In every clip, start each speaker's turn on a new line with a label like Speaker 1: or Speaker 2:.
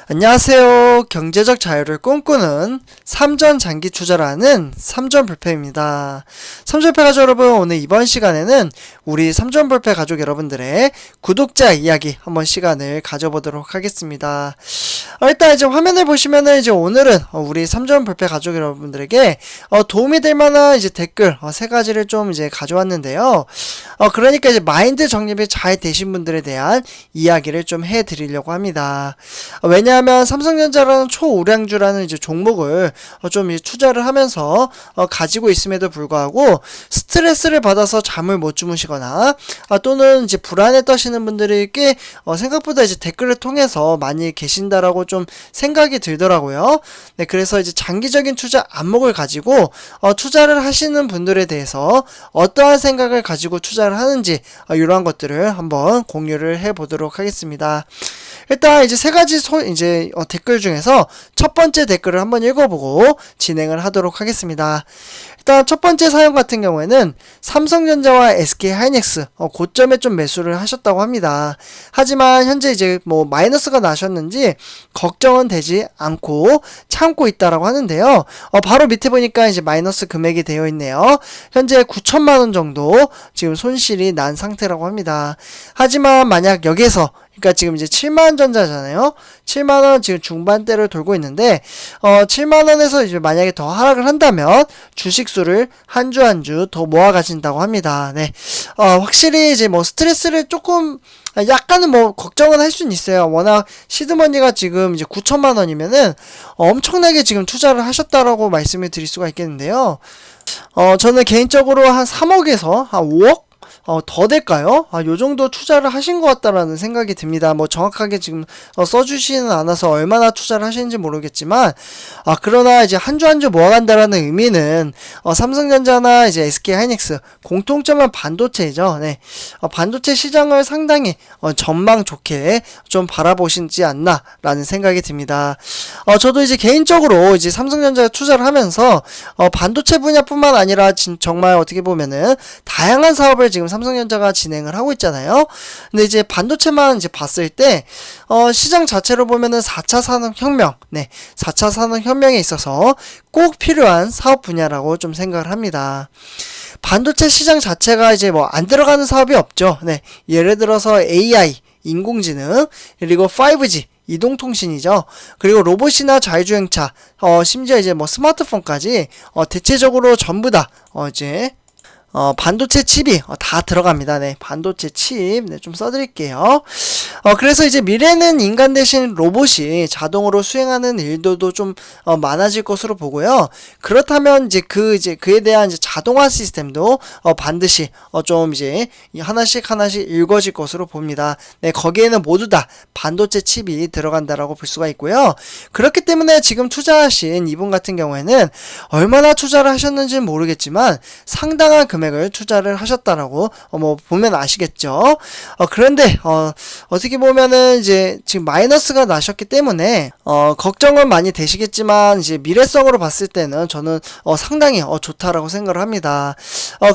Speaker 1: 안녕하세요. 경제적 자유를 꿈꾸는 삼전 장기 투자라는 삼전불패입니다. 삼전불패 가족 여러분, 오늘 이번 시간에는 우리 삼전불패 가족 여러분들의 구독자 이야기 한번 시간을 가져보도록 하겠습니다. 일단 이제 화면을 보시면은 이제 오늘은 우리 삼전불패 가족 여러분들에게 도움이 될 만한 이제 댓글 세 가지를 좀 이제 가져왔는데요. 그러니까 이제 마인드 정립이 잘 되신 분들에 대한 이야기를 좀 해드리려고 합니다. 왜냐하면 삼성전자라는 초우량주라는 이제 종목을 좀 이제 투자를 하면서 가지고 있음에도 불구하고 스트레스를 받아서 잠을 못 주무시거나 또는 이제 불안에 떠시는 분들이 꽤 생각보다 이제 댓글을 통해서 많이 계신다라고 좀 생각이 들더라고요. 네, 그래서 이제 장기적인 투자 안목을 가지고 투자를 하시는 분들에 대해서 어떠한 생각을 가지고 투자를 하는지 이러한 것들을 한번 공유를 해보도록 하겠습니다. 일단 이제 세 가지 댓글 중에서 첫 번째 댓글을 한번 읽어보고 진행을 하도록 하겠습니다. 일단 첫 번째 사연 같은 경우에는 삼성전자와 SK하이닉스 고점에 좀 매수를 하셨다고 합니다. 하지만 현재 이제 뭐 마이너스가 나셨는지 걱정은 되지 않고 참고 있다라고 하는데요. 바로 밑에 보니까 이제 마이너스 금액이 되어 있네요. 현재 9천만 원 정도 지금 손실이 난 상태라고 합니다. 하지만 만약 여기서 그러니까 지금 이제 7만원 전자잖아요. 7만원 지금 중반대를 돌고 있는데 7만원에서 이제 만약에 더 하락을 한다면 주식수를 한 주 한 주 더 모아 가진다고 합니다. 네. 확실히 이제 뭐 스트레스를 조금 약간은 뭐 걱정은 할 수는 있어요. 워낙 시드머니가 지금 이제 9천만 원이면은 엄청나게 지금 투자를 하셨다라고 말씀을 드릴 수가 있겠는데요. 저는 개인적으로 한 3억에서 한 5억? 더 될까요? 요 정도 투자를 하신 것 같다라는 생각이 듭니다. 뭐 정확하게 지금 써주시는 않아서 얼마나 투자를 하시는지 모르겠지만, 그러나 이제 한 주 한 주 모아간다라는 의미는 삼성전자나 이제 SK하이닉스 공통점은 반도체이죠. 네, 반도체 시장을 상당히 전망 좋게 좀 바라보시지 않나라는 생각이 듭니다. 저도 이제 개인적으로 이제 삼성전자에 투자를 하면서 반도체 분야뿐만 아니라 정말 어떻게 보면은 다양한 사업을 지금 삼성전자가 진행을 하고 있잖아요. 근데 이제 반도체만 이제 봤을 때 시장 자체로 보면은 4차 산업혁명, 네, 4차 산업혁명에 있어서 꼭 필요한 사업 분야라고 좀 생각을 합니다. 반도체 시장 자체가 이제 뭐 안 들어가는 사업이 없죠. 네, 예를 들어서 AI, 인공지능, 그리고 5G 이동통신이죠. 그리고 로봇이나 자율주행차, 심지어 이제 뭐 스마트폰까지 대체적으로 전부 다 이제 반도체 칩이 다 들어갑니다. 네, 반도체 칩, 네, 좀 써드릴게요. 그래서 이제 미래는 인간 대신 로봇이 자동으로 수행하는 일들도 좀 많아질 것으로 보고요. 그렇다면 이제 그에 대한 이제 자동화 시스템도 반드시 좀 이제 하나씩 읽어질 것으로 봅니다. 네, 거기에는 모두 다 반도체 칩이 들어간다라고 볼 수가 있고요. 그렇기 때문에 지금 투자하신 이분 같은 경우에는 얼마나 투자를 하셨는지는 모르겠지만 상당한 금액을 투자를 하셨다라고 뭐 보면 아시겠죠. 그런데 어떻게 보면은 이제 지금 마이너스가 나셨기 때문에 걱정은 많이 되시겠지만 이제 미래성으로 봤을 때는 저는 상당히 좋다라고 생각을 합니다.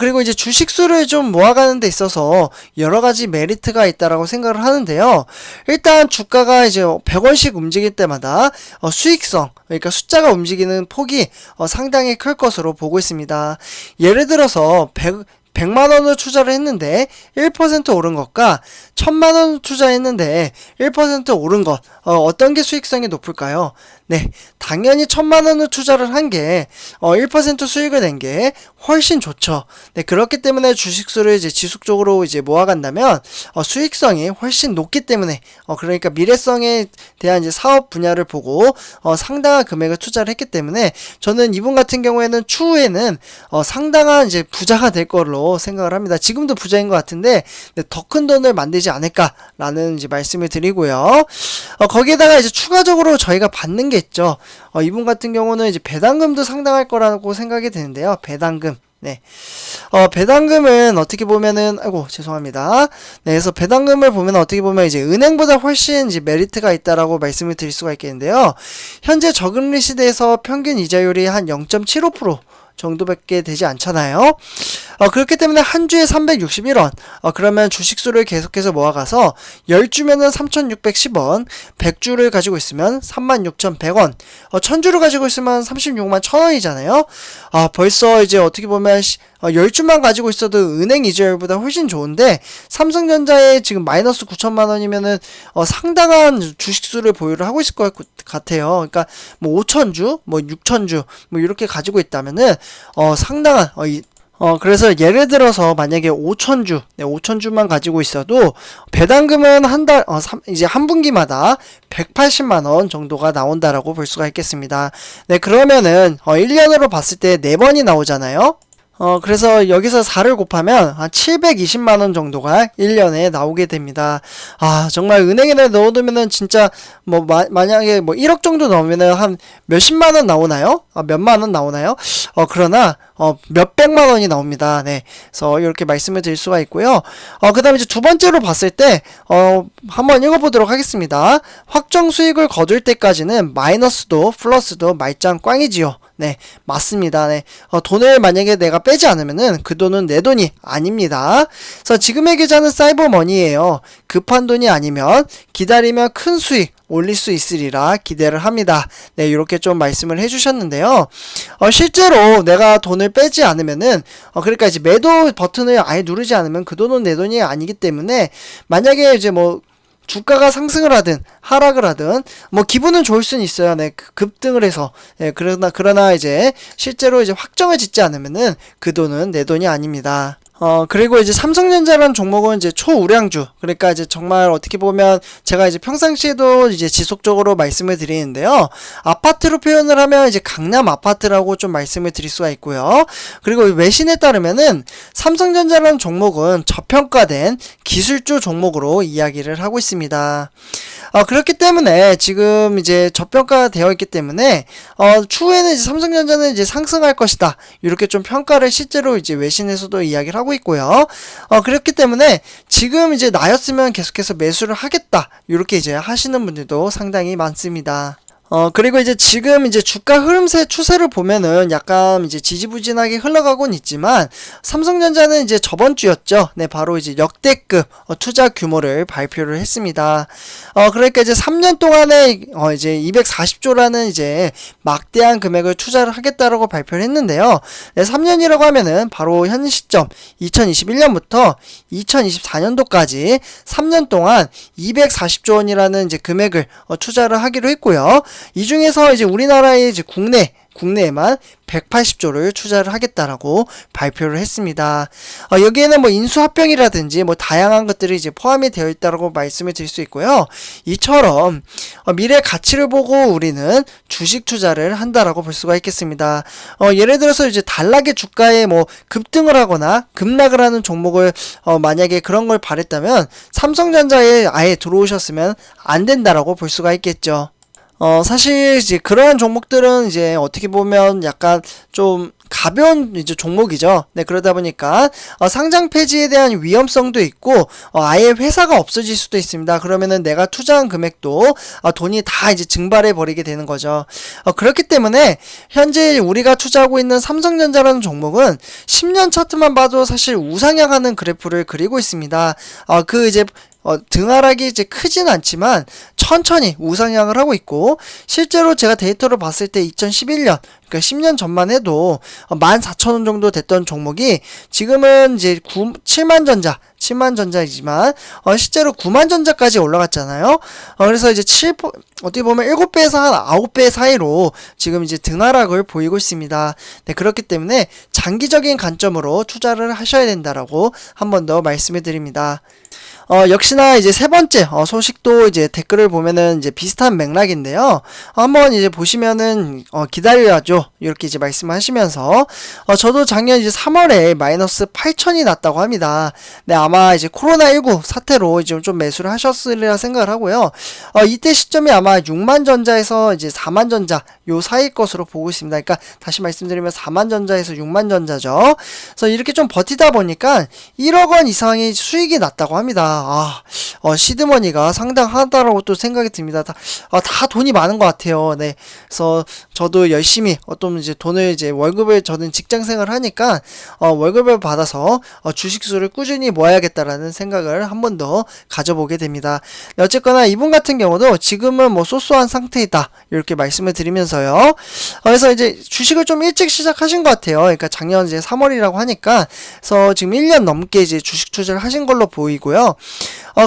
Speaker 1: 그리고 이제 주식수를 좀 모아가는 데 있어서 여러 가지 메리트가 있다라고 생각을 하는데요. 일단 주가가 이제 100원씩 움직일 때마다 수익성, 그러니까 숫자가 움직이는 폭이 상당히 클 것으로 보고 있습니다. 예를 들어서 100만원을 투자를 했는데 1% 오른 것과 1000만원 투자했는데 1% 오른 것, 어떤 게 수익성이 높을까요? 네, 당연히 1000만원을 투자를 한 게 1% 수익을 낸 게 훨씬 좋죠. 네, 그렇기 때문에 주식수를 이제 지속적으로 이제 모아간다면 수익성이 훨씬 높기 때문에 그러니까 미래성에 대한 이제 사업 분야를 보고 상당한 금액을 투자를 했기 때문에 저는 이분 같은 경우에는 추후에는 상당한 이제 부자가 될 걸로 생각을 합니다. 지금도 부자인 것 같은데 네, 더 큰 돈을 만들지 않을까라는 이제 말씀을 드리고요. 거기에다가 이제 추가적으로 저희가 받는 게 있죠. 이분 같은 경우는 이제 배당금도 상당할 거라고 생각이 드는데요. 배당금. 네. 배당금은 어떻게 보면은, 죄송합니다. 네, 그래서 배당금을 보면 어떻게 보면 이제 은행보다 훨씬 이제 메리트가 있다라고 말씀을 드릴 수가 있겠는데요. 현재 저금리 시대에서 평균 이자율이 한 0.75% 정도밖에 되지 않잖아요. 그렇기 때문에 한 주에 361원. 그러면 주식수를 계속해서 모아가서 10주면은 3,610원, 100주를 가지고 있으면 36,100원, 1000주를 가지고 있으면 36만 1000원이잖아요. 벌써 이제 어떻게 보면 10주만 가지고 있어도 은행 이자율보다 훨씬 좋은데, 삼성전자에 지금 마이너스 9천만 원이면은 상당한 주식수를 보유를 하고 있을 것 같아요. 그러니까 뭐 5천주, 뭐 6천주, 뭐 이렇게 가지고 있다면은 상당한 그래서 예를 들어서 만약에 5천주, 5천주만 가지고 있어도 배당금은 이제 한 분기마다 180만원 정도가 나온다라고 볼 수가 있겠습니다. 네, 그러면은 1년으로 봤을 때 4번이 나오잖아요. 그래서 여기서 4를 곱하면 한 720만원 정도가 1년에 나오게 됩니다. 정말 은행에 넣어두면은 진짜 만약에 1억 정도 넣으면은 한 몇십만원 나오나요? 몇만원 나오나요? 그러나 몇백만원이 나옵니다. 네. 그래서 이렇게 말씀을 드릴 수가 있고요. 그 다음에 이제 두 번째로 봤을 때, 한번 읽어보도록 하겠습니다. 확정 수익을 거둘 때까지는 마이너스도 플러스도 말짱 꽝이지요. 네, 맞습니다. 네. 돈을 만약에 내가 빼지 않으면은 그 돈은 내 돈이 아닙니다. 그래서 지금의 계좌는 사이버머니예요. 급한 돈이 아니면 기다리면 큰 수익 올릴 수 있으리라 기대를 합니다. 네, 이렇게 좀 말씀을 해주셨는데요. 실제로 내가 돈을 빼지 않으면은, 그러니까 이제 매도 버튼을 아예 누르지 않으면 그 돈은 내 돈이 아니기 때문에, 만약에 이제 주가가 상승을 하든 하락을 하든 기분은 좋을 수는 있어요. 네, 급등을 해서. 네, 그러나 이제 실제로 이제 확정을 짓지 않으면은 그 돈은 내 돈이 아닙니다. 그리고 이제 삼성전자라는 종목은 이제 초우량주. 그러니까 이제 정말 어떻게 보면 제가 이제 평상시에도 이제 지속적으로 말씀을 드리는데요. 아파트로 표현을 하면 이제 강남 아파트라고 좀 말씀을 드릴 수가 있고요. 그리고 외신에 따르면은 삼성전자라는 종목은 저평가된 기술주 종목으로 이야기를 하고 있습니다. 그렇기 때문에 지금 이제 저평가가 되어 있기 때문에 추후에는 이제 삼성전자는 이제 상승할 것이다. 이렇게 좀 평가를 실제로 이제 외신에서도 이야기를 하고 있고요. 그렇기 때문에 지금 이제 나였으면 계속해서 매수를 하겠다. 이렇게 이제 하시는 분들도 상당히 많습니다. 그리고 이제 지금 이제 주가 흐름세 추세를 보면은 약간 이제 지지부진하게 흘러가곤 있지만, 삼성전자는 이제 저번 주였죠. 네, 바로 이제 역대급 투자 규모를 발표를 했습니다. 그러니까 이제 3년 동안에 이제 240조라는 이제 막대한 금액을 투자를 하겠다라고 발표를 했는데요. 네, 3년이라고 하면은 바로 현 시점 2021년부터 2024년도까지 3년 동안 240조 원이라는 이제 금액을 투자를 하기로 했고요. 이 중에서 이제 우리나라의 이제 국내에만 180조를 투자를 하겠다라고 발표를 했습니다. 여기에는 인수합병이라든지 다양한 것들이 이제 포함이 되어 있다라고 말씀을 드릴 수 있고요. 이처럼 미래 가치를 보고 우리는 주식 투자를 한다라고 볼 수가 있겠습니다. 예를 들어서 이제 단락의 주가에 급등을 하거나 급락을 하는 종목을 만약에 그런 걸 바랬다면 삼성전자에 아예 들어오셨으면 안 된다라고 볼 수가 있겠죠. 사실 이제 그러한 종목들은 이제 어떻게 보면 약간 좀 가벼운 이제 종목이죠. 네, 그러다 보니까 상장 폐지에 대한 위험성도 있고 아예 회사가 없어질 수도 있습니다. 그러면은 내가 투자한 금액도 돈이 다 이제 증발해 버리게 되는 거죠. 그렇기 때문에 현재 우리가 투자하고 있는 삼성전자라는 종목은 10년 차트만 봐도 사실 우상향하는 그래프를 그리고 있습니다. 등하락이 이제 크진 않지만 천천히 우상향을 하고 있고, 실제로 제가 데이터를 봤을 때 2011년, 그러니까 10년 전만 해도 14,000원 정도 됐던 종목이 지금은 이제 7만 전자이지만 실제로 9만 전자까지 올라갔잖아요. 그래서 이제 어떻게 보면 7배에서 한 9배 사이로 지금 이제 등하락을 보이고 있습니다. 네, 그렇기 때문에 장기적인 관점으로 투자를 하셔야 된다라고 한 번 더 말씀을 드립니다. 역시나 이제 세 번째 소식도 이제 댓글을 보면은 이제 비슷한 맥락인데요. 한번 이제 보시면은 기다려야죠. 이렇게 이제 말씀하시면서 저도 작년 이제 3월에 마이너스 8천이 났다고 합니다. 네, 아마 이제 코로나19 사태로 이제 좀 매수를 하셨으리라 생각을 하고요. 이때 시점이 아마 6만 전자에서 이제 4만 전자 요 사이 것으로 보고 있습니다. 그러니까 다시 말씀드리면 4만 전자에서 6만 전자죠. 그래서 이렇게 좀 버티다 보니까 1억 원 이상의 수익이 났다고 합니다. 시드머니가 상당하다라고 또 생각이 듭니다. 다 돈이 많은 것 같아요. 네. 그래서 저도 열심히 어떤 이제 돈을 이제 월급을 저는 직장 생활을 하니까 월급을 받아서 주식수를 꾸준히 모아야겠다라는 생각을 한 번 더 가져보게 됩니다. 네, 어쨌거나 이분 같은 경우도 지금은 뭐 쏘쏘한 상태이다 이렇게 말씀을 드리면서요. 그래서 이제 주식을 좀 일찍 시작하신 것 같아요. 그러니까 작년 이제 3월이라고 하니까 그래서 지금 1년 넘게 이제 주식 투자를 하신 걸로 보이고요.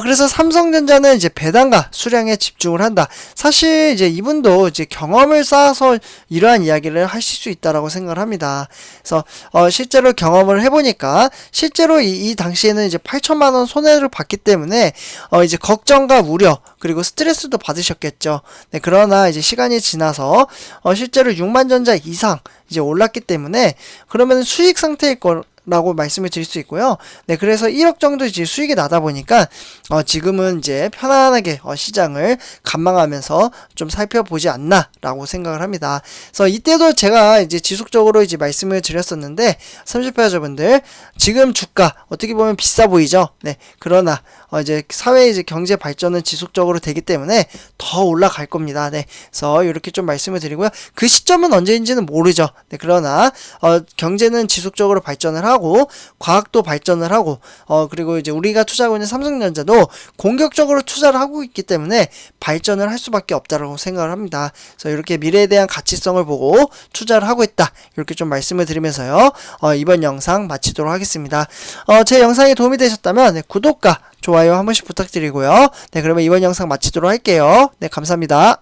Speaker 1: 그래서 삼성전자는 이제 배당과 수량에 집중을 한다. 사실 이제 이분도 이제 경험을 쌓아서 이러한 이야기를 하실 수 있다라고 생각을 합니다. 그래서 실제로 경험을 해보니까 실제로 이 당시에는 이제 8천만 원 손해를 봤기 때문에 이제 걱정과 우려 그리고 스트레스도 받으셨겠죠. 네, 그러나 이제 시간이 지나서 실제로 6만 전자 이상 이제 올랐기 때문에 그러면 수익 상태일 라고 말씀을 드릴 수 있고요. 네, 그래서 1억 정도 이제 수익이 나다 보니까 지금은 이제 편안하게 시장을 관망하면서 좀 살펴보지 않나라고 생각을 합니다. 그래서 이때도 제가 이제 지속적으로 이제 말씀을 드렸었는데 30패자분들 지금 주가 어떻게 보면 비싸 보이죠. 네, 그러나 이제 사회 이제 경제 발전은 지속적으로 되기 때문에 더 올라갈 겁니다. 네, 그래서 이렇게 좀 말씀을 드리고요. 그 시점은 언제인지는 모르죠. 네, 그러나 경제는 지속적으로 발전을 하고 과학도 발전을 하고 그리고 이제 우리가 투자하고 있는 삼성전자도 공격적으로 투자를 하고 있기 때문에 발전을 할 수밖에 없다고 생각을 합니다. 그래서 이렇게 미래에 대한 가치성을 보고 투자를 하고 있다. 이렇게 좀 말씀을 드리면서요. 이번 영상 마치도록 하겠습니다. 제 영상이 도움이 되셨다면 네, 구독과 좋아요 한 번씩 부탁드리고요. 네, 그러면 이번 영상 마치도록 할게요. 네, 감사합니다.